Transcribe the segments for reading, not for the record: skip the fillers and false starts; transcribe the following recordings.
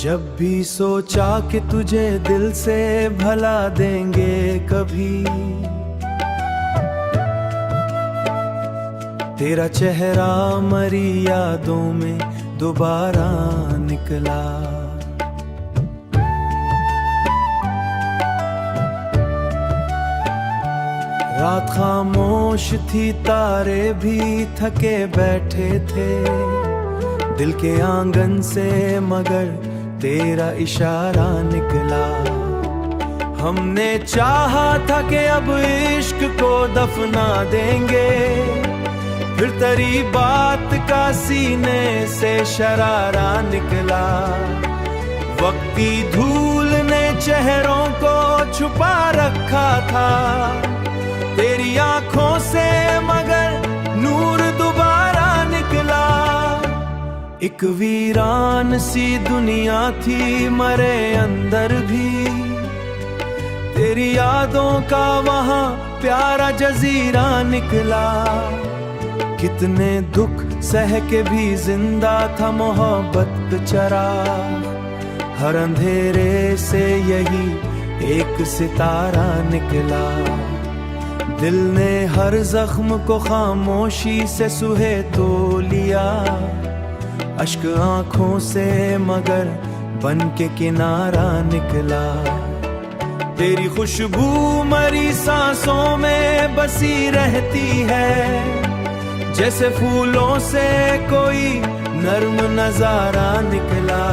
जब भी सोचा कि तुझे दिल से भला देंगे कभी, तेरा चेहरा मरी यादों में दोबारा निकला। रात खामोश थी, तारे भी थके बैठे थे दिल के आंगन से, मगर तेरा इशारा निकला। हमने चाहा था कि अब इश्क को दफना देंगे, फिर तेरी बात का सीने से शरारा निकला। वक्ती धूल ने चेहरों को छुपा रखा था तेरी आंखों से, मगर नूर दोबारा निकला। एक वीरान सी दुनिया थी मरे अंदर भी, तेरी यादों का वहां प्यारा जजीरा निकला। कितने दुख सह के भी जिंदा था मोहब्बत बेचारा, हर अंधेरे से यही एक सितारा निकला। दिल ने हर जख्म को खामोशी से सूहे तो लिया, अश्क आंखों से मगर बन के किनारा निकला। तेरी खुशबू मरी सांसों में बसी रहती है, जैसे फूलों से कोई नर्म नजारा निकला।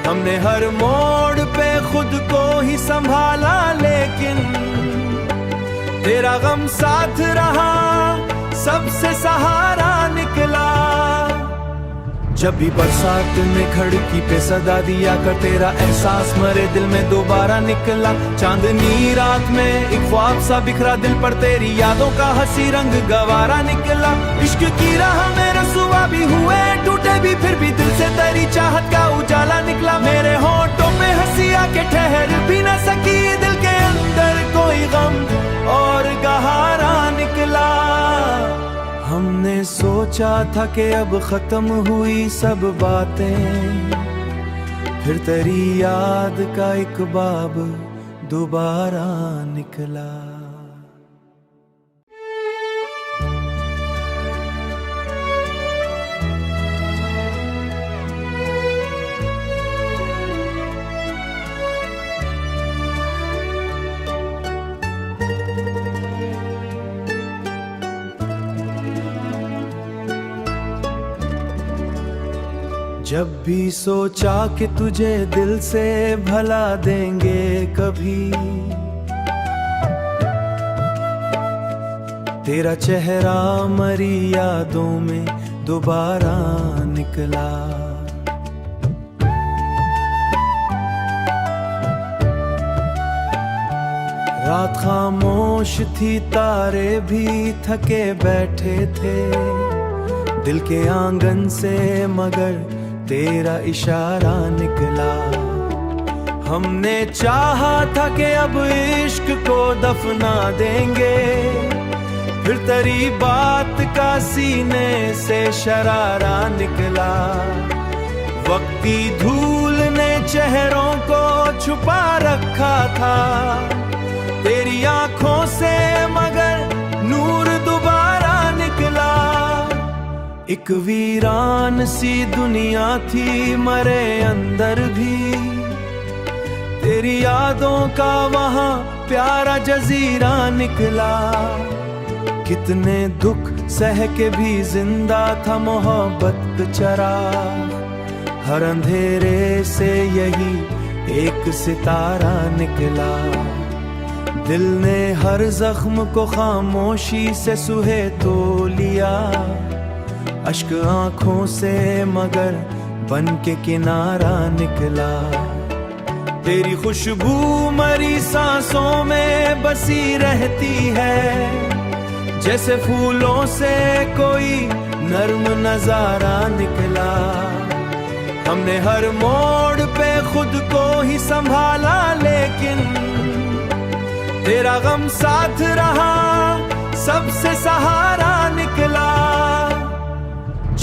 हमने हर मोड़ पे खुद को ही संभाला, लेकिन तेरा गम साथ रहा, सबसे सहारा निकला। जब भी बरसात ने खिड़की पे सदा दिया कर, तेरा एहसास मरे दिल में दोबारा निकला। चांदनी रात में एक ख्वाब सा बिखरा दिल पर, तेरी यादों का हंसी रंग गवारा निकला। इश्क की राह में रसूआ भी हुए टूटे भी, फिर भी दिल से तेरी चाहत का उजाला निकला। मेरे होंठों पे हंसी आके ठहर भी न सकी, दिल के अंदर कोई गम और गहरा निकला। हमने सोचा था कि अब खत्म हुई सब बातें, फिर तेरी याद का एक बाब दोबारा निकला। जब भी सोचा कि तुझे दिल से भला देंगे कभी, तेरा चेहरा मरी यादों में दोबारा निकला। रात खामोश थी, तारे भी थके बैठे थे दिल के आंगन से, मगर तेरा इशारा निकला। हमने चाहा था कि अब इश्क को दफना देंगे, फिर तेरी बात का सीने से शरारा निकला। वक्ती धूल ने चेहरों को छुपा रखा था तेरी आंखों से, मगर नूर दोबारा निकला। एक वीरान सी दुनिया थी मरे अंदर भी, तेरी यादों का वहां प्यारा जजीरा निकला। कितने दुख सह के भी जिंदा था मोहब्बत बेचारा, हर अंधेरे से यही एक सितारा निकला। दिल ने हर जख्म को खामोशी से सूहे तो लिया, अश्क आंखों से मगर बन के किनारा निकला। तेरी खुशबू मरी सांसों में बसी रहती है, जैसे फूलों से कोई नर्म नजारा निकला। हमने हर मोड़ पे खुद को ही संभाला, लेकिन तेरा गम साथ रहा, सबसे सहारा निकला।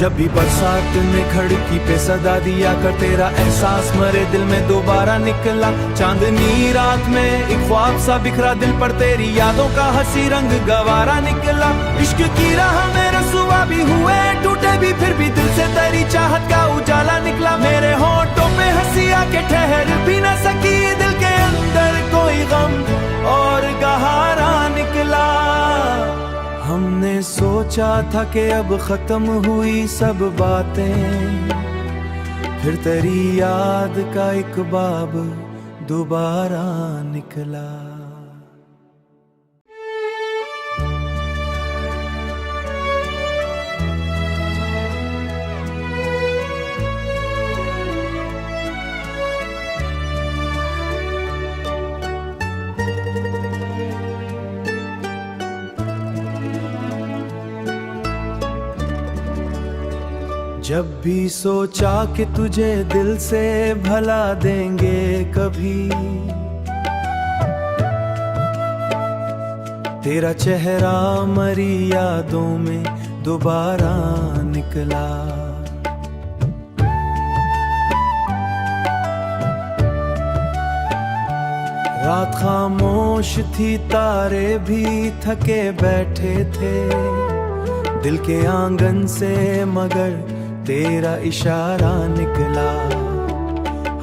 जब भी बरसात ने खिड़की पे सदा दिया कर तेरा एहसास मरे दिल में दोबारा निकला। चांदनी रात में एक ख्वाब सा बिखरा दिल पर तेरी यादों का हंसी रंग गवारा निकला। इश्क की राह में रसूआ भी हुए टूटे भी फिर भी दिल से तेरी चाहत का उजाला निकला। मेरे होंठों पे हंसी आके ठहर भी न सकी, दिल के अंदर कोई गम और गहारा निकला। हमने सोचा था कि अब खत्म हुई सब बातें, फिर तेरी याद का एक बाब दोबारा निकला। जब भी सोचा कि तुझे दिल से भला देंगे कभी, तेरा चेहरा मरी यादों में दोबारा निकला। रात खामोश थी, तारे भी थके बैठे थे दिल के आंगन से, मगर तेरा इशारा निकला।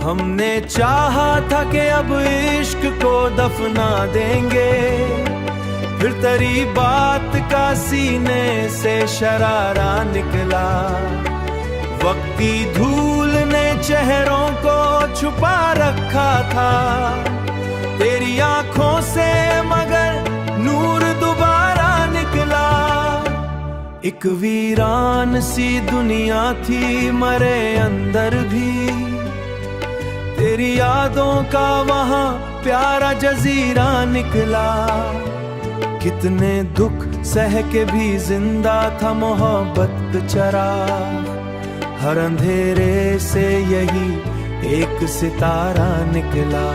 हमने चाहा था कि अब इश्क को दफना देंगे, फिर तेरी बात का सीने से शरारा निकला। वक्ती धूल ने चेहरों को छुपा रखा था तेरी आंखों से, मगर नूर दोबारा निकला। एक वीरान सी दुनिया थी मरे अंदर भी, तेरी यादों का वहां प्यारा जजीरा निकला। कितने दुख सह के भी जिंदा था मोहब्बत चरा, हर अंधेरे से यही एक सितारा निकला।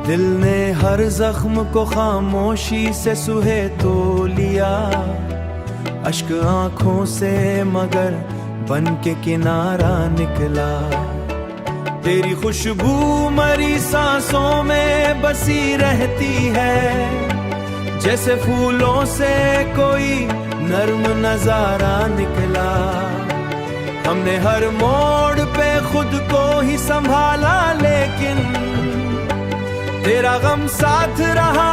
दिल ने हर जख्म को खामोशी से सुहे तो लिया, अश्क आंखों से मगर बन के किनारा निकला। तेरी खुशबू मरी सांसों में बसी रहती है, जैसे फूलों से कोई नर्म नजारा निकला। हमने हर मोड़ पे खुद को ही संभाला, लेकिन तेरा गम साथ रहा,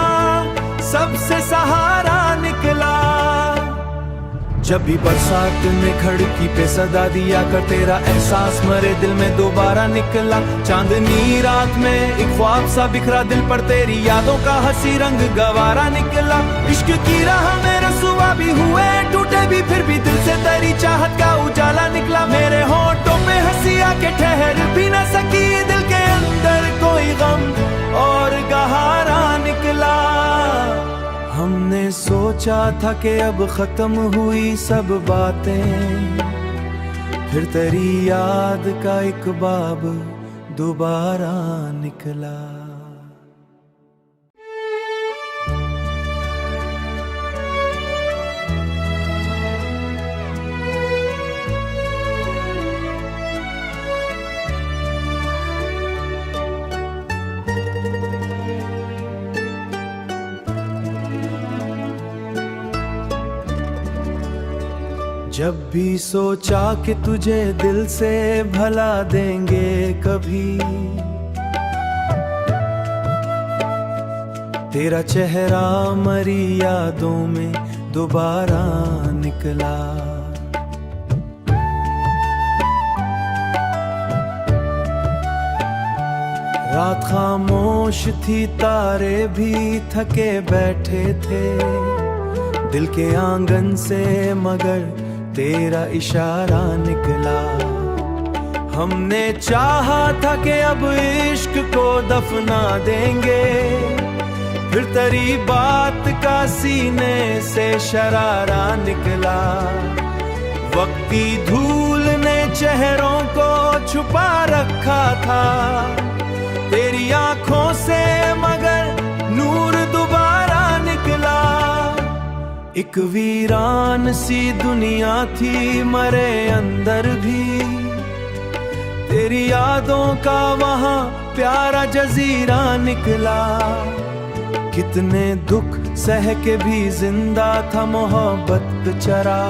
सबसे सहारा निकला। जब भी बरसात ने खिड़की पे सदा दिया कर तेरा एहसास मरे दिल में दोबारा निकला। चांदनी रात में एक ख्वाब सा बिखरा दिल पर तेरी यादों का हंसी रंग गवारा निकला। इश्क की राह में रसूआ भी हुए टूटे भी फिर भी दिल से तेरी चाहत का उजाला निकला। मेरे होंठों पे हंसी आके ठहर भी न सकी, दिल के अंदर कोई गम और गहारा निकला। हमने सोचा था कि अब खत्म हुई सब बातें, फिर तेरी याद का एक बाब दोबारा निकला। जब भी सोचा कि तुझे दिल से भला देंगे कभी, तेरा चेहरा मरी यादों में दोबारा निकला। रात खामोश थी, तारे भी थके बैठे थे दिल के आंगन से, मगर तेरा इशारा निकला। हमने चाहा था कि अब इश्क को दफना देंगे, फिर तेरी बात का सीने से शरारा निकला। वक्ती धूल ने चेहरों को छुपा रखा था तेरी आंखों से, मगर नूर दोबारा निकला। एक वीरान सी दुनिया थी मरे अंदर भी, तेरी यादों का वहां प्यारा जजीरा निकला। कितने दुख सह के भी जिंदा था मोहब्बत बेचारा,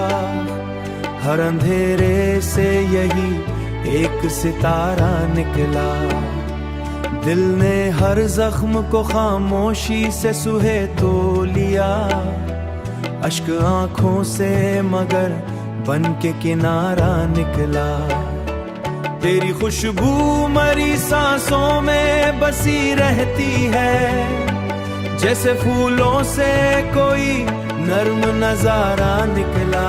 हर अंधेरे से यही एक सितारा निकला। दिल ने हर जख्म को खामोशी से सुहे तो लिया, अश्क आंखों से मगर बन के किनारा निकला। तेरी खुशबू मरी सांसों में बसी रहती है, जैसे फूलों से कोई नर्म नजारा निकला।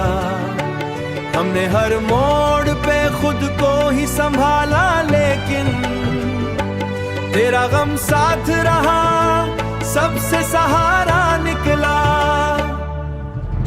हमने हर मोड़ पे खुद को ही संभाला, लेकिन तेरा गम साथ रहा, सबसे सहारा निकला।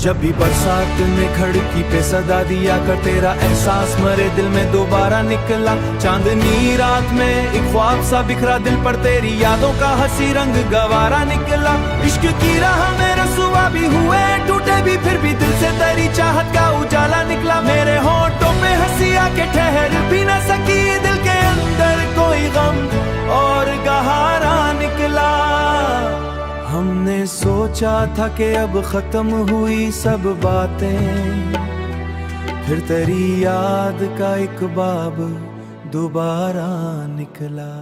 जब भी बरसात ने खिड़की पे सदा दिया कर, तेरा एहसास मरे दिल में दोबारा निकला। चांदनी रात में एक ख्वाब सा बिखरा दिल पर, तेरी यादों का हंसी रंग गवारा निकला। इश्क की राह में रसूआ भी हुए टूटे भी, फिर भी दिल से तेरी चाहत का उजाला निकला। मेरे होंठों पे हंसी आके ठहर भी न सकी, दिल के अंदर कोई गम और गहरा निकला। हमने सोचा था कि अब खत्म हुई सब बातें, फिर तेरी याद का एक बाब दोबारा निकला।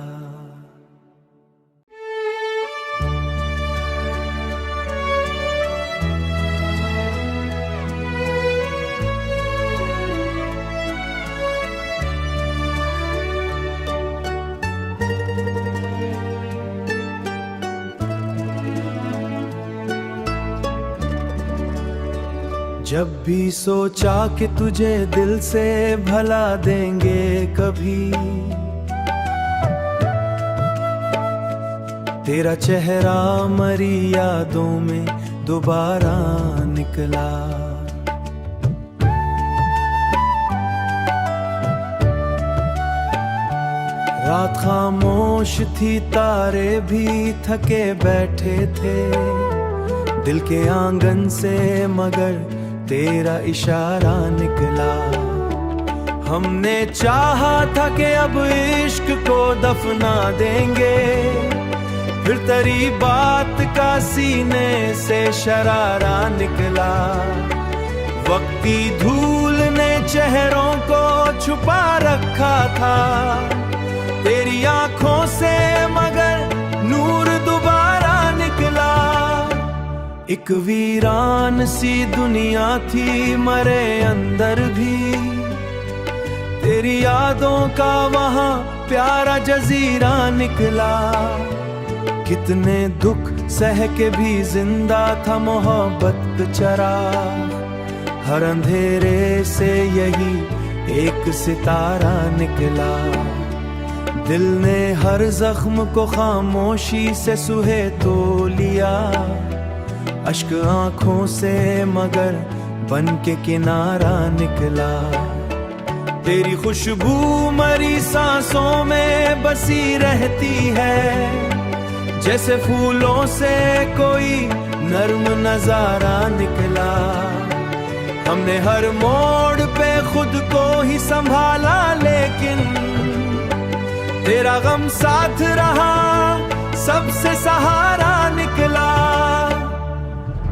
जब भी सोचा कि तुझे दिल से भला देंगे कभी, तेरा चेहरा मरी यादों में दोबारा निकला। रात खामोश थी, तारे भी थके बैठे थे दिल के आंगन से, मगर तेरा इशारा निकला। हमने चाहा था कि अब इश्क को दफना देंगे, फिर तेरी बात का सीने से शरारा निकला। वक्ती धूल ने चेहरों को छुपा रखा था, तेरी आंखों से मगर नूर दोबारा निकला। एक वीरान सी दुनिया थी मरे अंदर भी, तेरी यादों का वहां प्यारा जजीरा निकला। कितने दुख सह के भी जिंदा था मोहब्बत बेचारा, हर अंधेरे से यही एक सितारा निकला। दिल ने हर जख्म को खामोशी से सुहे तो लिया, अश्क आंखों से मगर बन के किनारा निकला। तेरी खुशबू मरी सांसों में बसी रहती है, जैसे फूलों से कोई नर्म नजारा निकला। हमने हर मोड़ पे खुद को ही संभाला, लेकिन तेरा गम साथ रहा, सबसे सहारा निकला।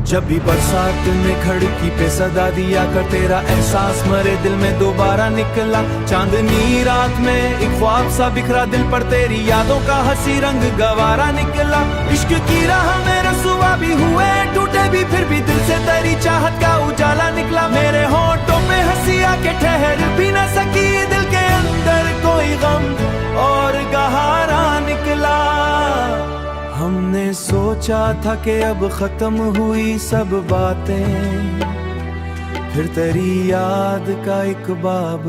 जब भी बरसात ने खिड़की पे सदा दिया कर, तेरा एहसास मरे दिल में दोबारा निकला। चांदनी रात में एक ख्वाब सा बिखरा दिल पर, तेरी यादों का हंसी रंग गवारा निकला। इश्क की राह में रसूआ भी हुए टूटे भी, फिर भी दिल से तेरी चाहत का उजाला निकला। मेरे होंठों पे हंसी आके ठहर भी न सकी, दिल के अंदर कोई गम और गहरा निकला। हमने सोचा था कि अब खत्म हुई सब बातें, फिर तेरी याद का एक बाब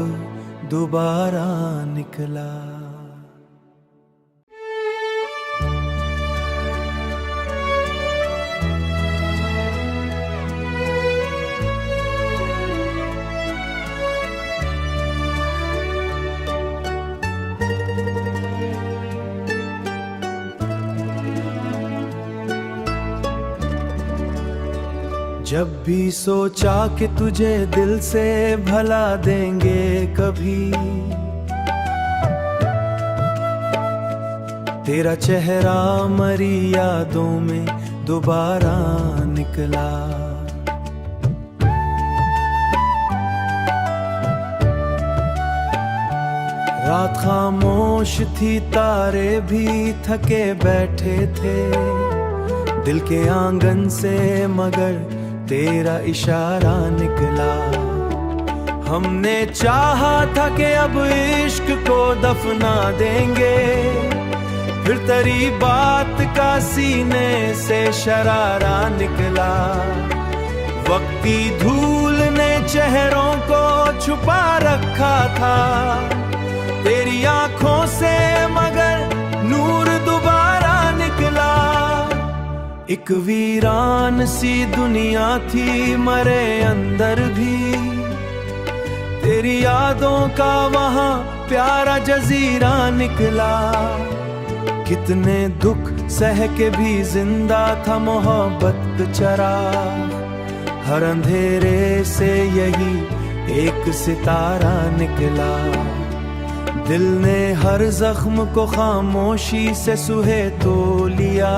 दोबारा निकला। जब भी सोचा कि तुझे दिल से भला देंगे कभी, तेरा चेहरा मरी यादों में दोबारा निकला। रात खामोश थी, तारे भी थके बैठे थे दिल के आंगन से, मगर तेरा इशारा निकला। हमने चाहा था कि अब इश्क को दफना देंगे, फिर तेरी बात का सीने से शरारा निकला। वक्ती धूल ने चेहरों को छुपा रखा था तेरी आंखों से, मगर नूर दोबारा निकला। एक वीरान सी दुनिया थी मरे अंदर भी, तेरी यादों का वहां प्यारा जजीरा निकला। कितने दुख सह के भी जिंदा था मोहब्बत का चिराग, हर अंधेरे से यही एक सितारा निकला। दिल ने हर जख्म को खामोशी से सुहे तो लिया,